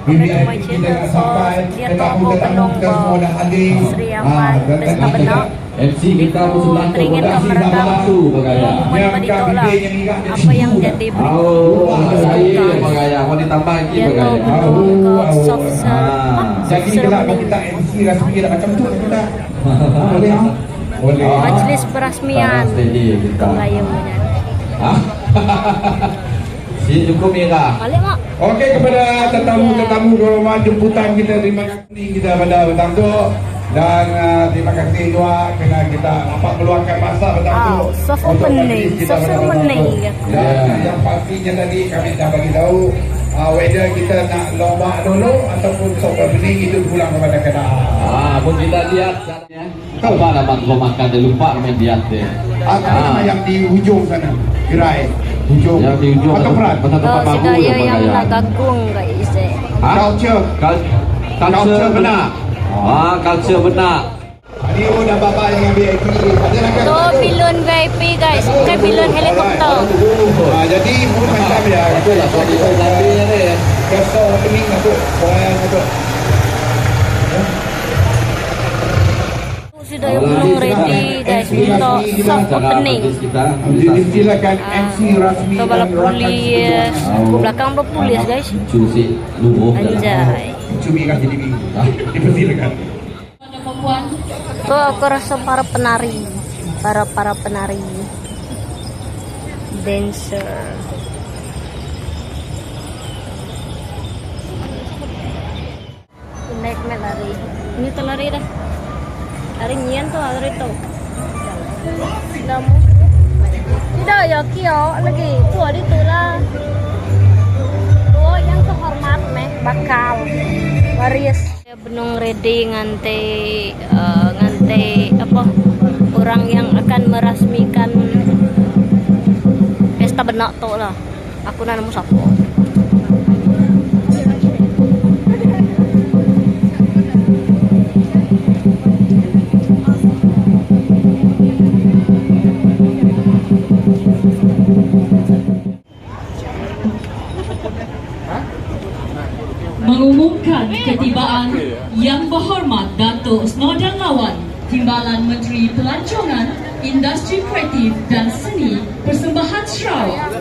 welcome back to my channel. So, dia toko penunggu Sri Aman Pesta Benak. MC kita sebelah Teringin ke mereka pengumuman dito lah apa yang jadi berita mau ditambah lagi dia tuh penunggu soft Jadi kalau kita MC rasmi macam tu kita boleh. majelis perasmian Melayunya. Si cukup Mira. Balik mak. Okey, kepada tetamu-tetamu berhormat jemputan kita, terima kasih kita pada petang tu. Dan terima kasih juga kerana kita dapat meluangkan masa petang tu. Soft opening. Yang pastinya tadi kami dah bagi tahu whether kita nak lomba dulu ataupun soft opening itu pulang kepada keadaan. Pun kita lihat apa dapat makan dia lupa main diat deh. Yang di hujung sana, gerai hujung. Yang di hujung atau peran. Sedaya yang nak gagung guys. Culture benar. Culture benar. Ini udah bapak yang ambil IP. Tu pilon VIP guys, bukan pilon helikopter. Jadi macam ya. Itulah tadi ni. Kasa opening tu, poin tu. Sudah belum ready guys untuk soft opening. Silakan MC rasmi. Tu balap polis, ke belakang ada polis guys. Cuci lubuh. Anjay. Cumi kasih di minggu. Dipersilakan. Tu aku rasa para penari, para penari, dancer. Naik lari. Ini tu lari dah. Lari nyian tu lari tu. Namu. Tidak ya kio lagi. Tua di tu lah. Oh yang terhormat meh bakal waris. Benung ready ngante apa orang yang akan merasmikan pesta benak tu lah. Aku nak nemu siapa. Mengumumkan ketibaan Yang Berhormat Datuk Snodan Lawan, Timbalan Menteri Pelancongan, Industri Kreatif dan Seni Persembahan Sarawak.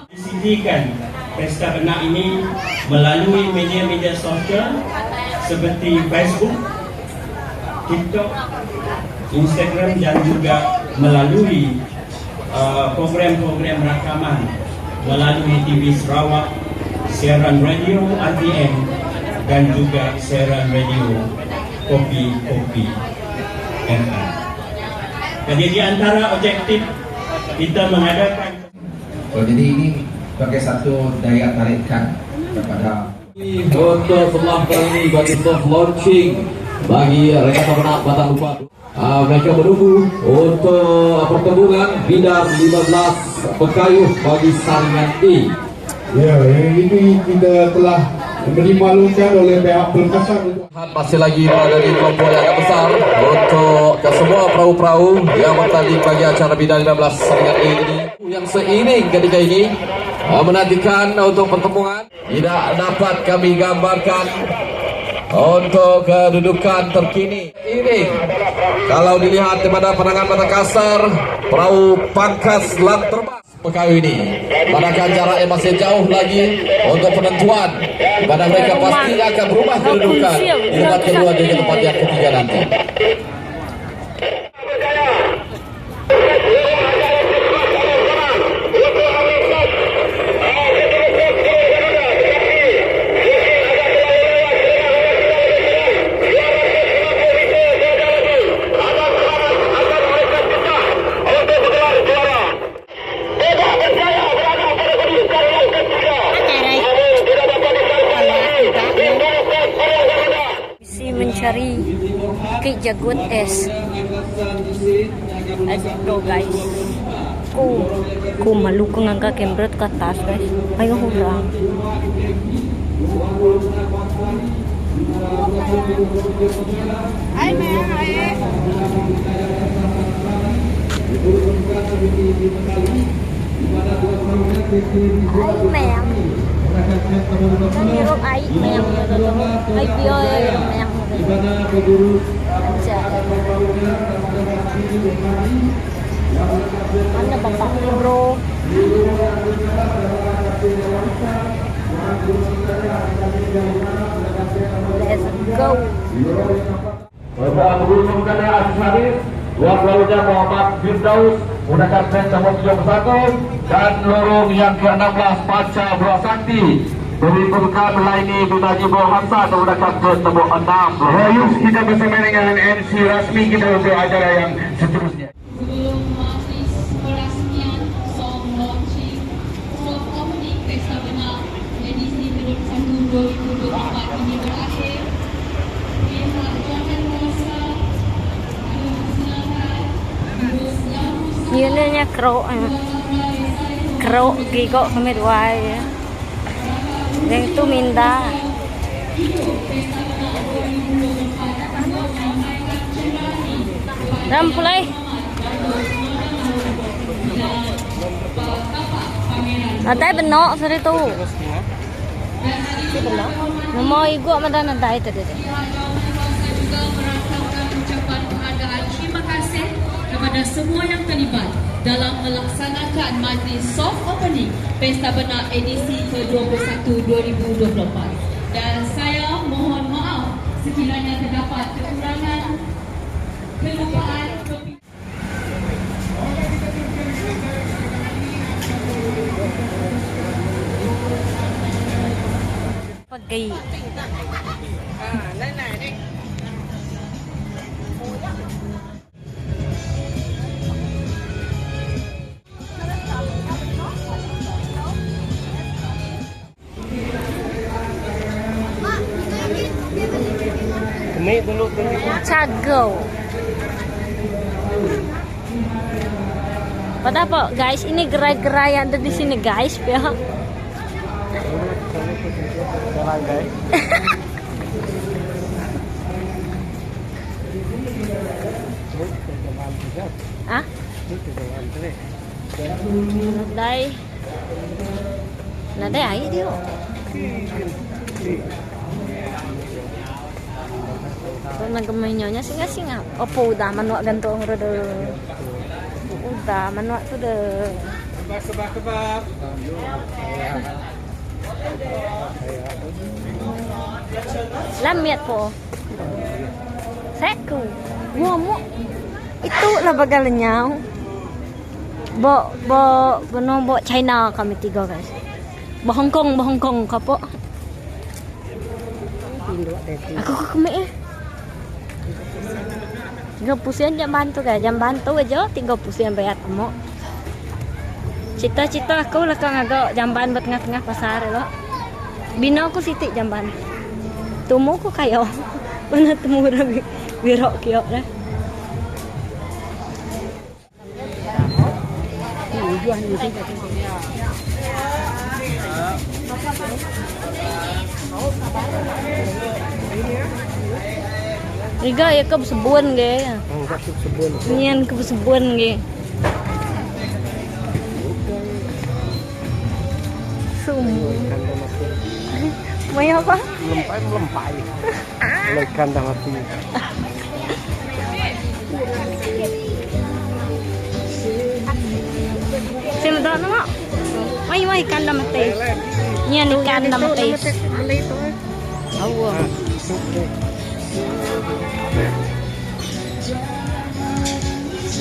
Disidikan pesta benak ini melalui media-media sosial seperti Facebook, TikTok, Instagram dan juga melalui program-program rakaman melalui TV Sarawak, siaran radio RTM dan juga siaran radio Kopi FM. Jadi di antara objektif kita mengadakan jadi ini sebagai satu daya tarikan kepada Untuk sebelah kali ini bagi soft launching bagi rekan pemenang Batang Lupa. Mereka menunggu untuk pertembungan bidar 15 Pekayuh bagi saringan E. Ya, ini kita telah dimaklumkan oleh pihak pelengkapan. Masih lagi berada di kelompok yang agak besar untuk ke semua perahu-perahu yang bertanding bagi acara bidar 15 saringan E ini. Yang seiring ketika ini menantikan untuk pertembungan. Tidak dapat kami gambarkan untuk kedudukan terkini. Ini kalau dilihat daripada pandangan mata kasar, perahu pangkas lam terbang Pekayuh ini. Padahal jaraknya masih jauh lagi untuk penentuan. Pada mereka pasti akan berubah kedudukan di tempat kedua dan tempat yang ketiga nanti. Mencari Bukit Jagut S. Let's go guys. Ku malu ko ngangka kamera ke atas guys. Ayo hurang. Hai mẹ, hai. Hai mẹ. Kan hirup air meyang air bio hirup meyang mana bapak ni bro. Let's go. Bapak Gubernur Negara Aziz Haris, Luar Lautnya Muhammad Firdaus menggunakan tren cabur 71 dan lorong yang ke-16 Panca Buah Sakti berikutan melayani Binaji Buah Hamsa menggunakan tren cabur 6. Yus, kita bersama dengan MC rasmi kita untuk acara yang seterusnya. Sebelum majlis perasmian soft launching soft opening Pesta Benak edisi ke-21 2024 ini berakhir, pihak jangan merasa silakan Yun niya crow gigo kami dua ya. Yang itu minda. Rampulai. Ada benok sari tu. Mau igu madan ada itu deh. juga merangkamkan ucapan penghargaan terima kasih kepada semua yang terlibat dalam melaksanakan majlis soft opening Pesta Benak edisi ke-21 2024. Dan saya mohon maaf sekiranya terdapat kekurangan, kelupaan, pergi. Cagau. Pada apa guys? Ini gerai-gerai yang ada di sini guys, ya. Ah? Nadai air dia. Nagamainyonya singa-singa. Opo udah manuak gantong rodo. Udah manuak tuh deh. Kebak. Lamiat po. Seku. Ngomong. Itu lah bagalnya. Bawa China kami 3 guys. Bawa Hong Kong kapo. Aku kami 30 jam bantu guys, jam bantu aja 30 bayar kamu. Cita-cita aku lah kang agak jamban buat tengah-tengah pasar lo. Bina aku sitik jamban. Tumu ku kayo. Mana temu orang birok kiok dah. Riga ya ke sebun ge. Nyen ke sebun ge. May apa? Melempai. Lekan dah mati. Sino daw na mo? May kanda mati. Yan kanda mati. Awa.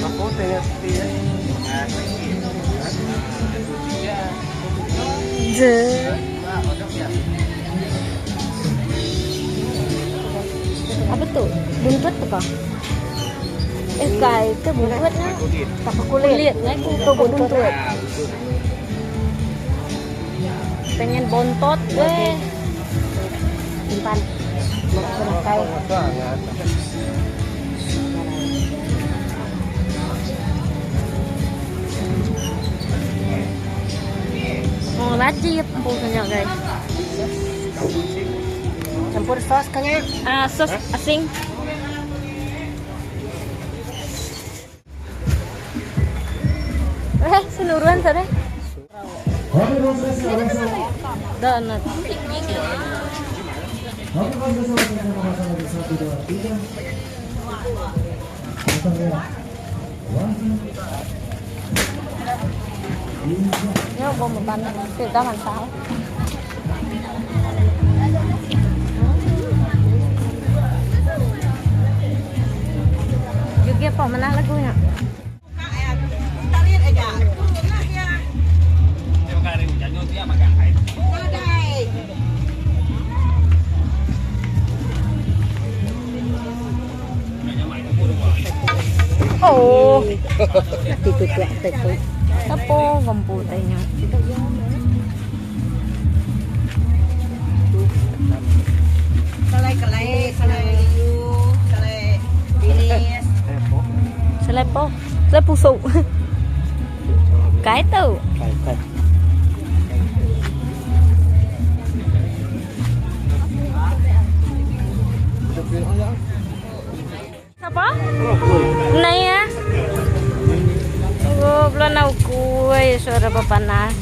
Ako tengok dia. Apa tuh? Buntut tuh kok? Guys, itu buntutnya tak kulitnya itu buntut. Pengen bontot, weh. Simpan. Mau kayak. Mau wajib punya guys. Campur sos kayaknya. Sos asing. Seluruhan sore. Donat. Nhớ bông một bánh từ đó làm sao juga pemenang lagunya oh Tapo komputenya. Selepo, pusuk. Cái tu. Apa? Này á. Belum nau kue suara papanas.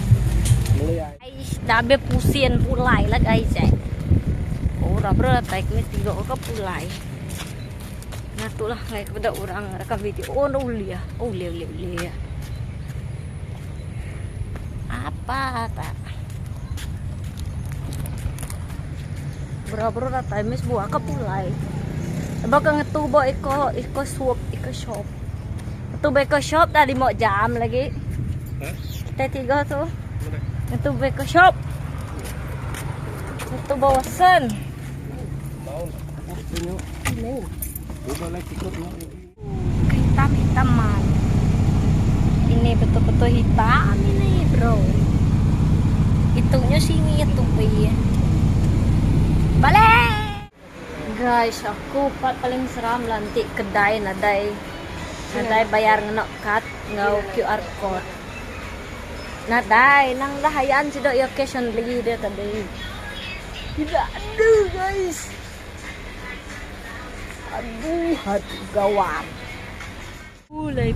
Dabe pusian pulai lah guys. Orang berapa ini 3 ke pulai. Nah itulah kayak kepada orang rekam video. Oh ulia, ulia. Apa tak? Berapa time buah ke pulai. Bakal ngetubo iko swap iko shop. Itu beko shop tadi mau jam lagi. Kita 3 tuh. Itu beko shop. Itu bosan. Hitam-hitaman. Ini betul-betul hitam ini, bro. Itunya sini itu ya. Balik. Guys, aku paling seram lantik kedai nadai bayar ngenok card ngau QR code. Nadai nang dahayan sudah ya cash on beli dia tadi. Tidak ada guys. Aduh, hati gawat. Pulai.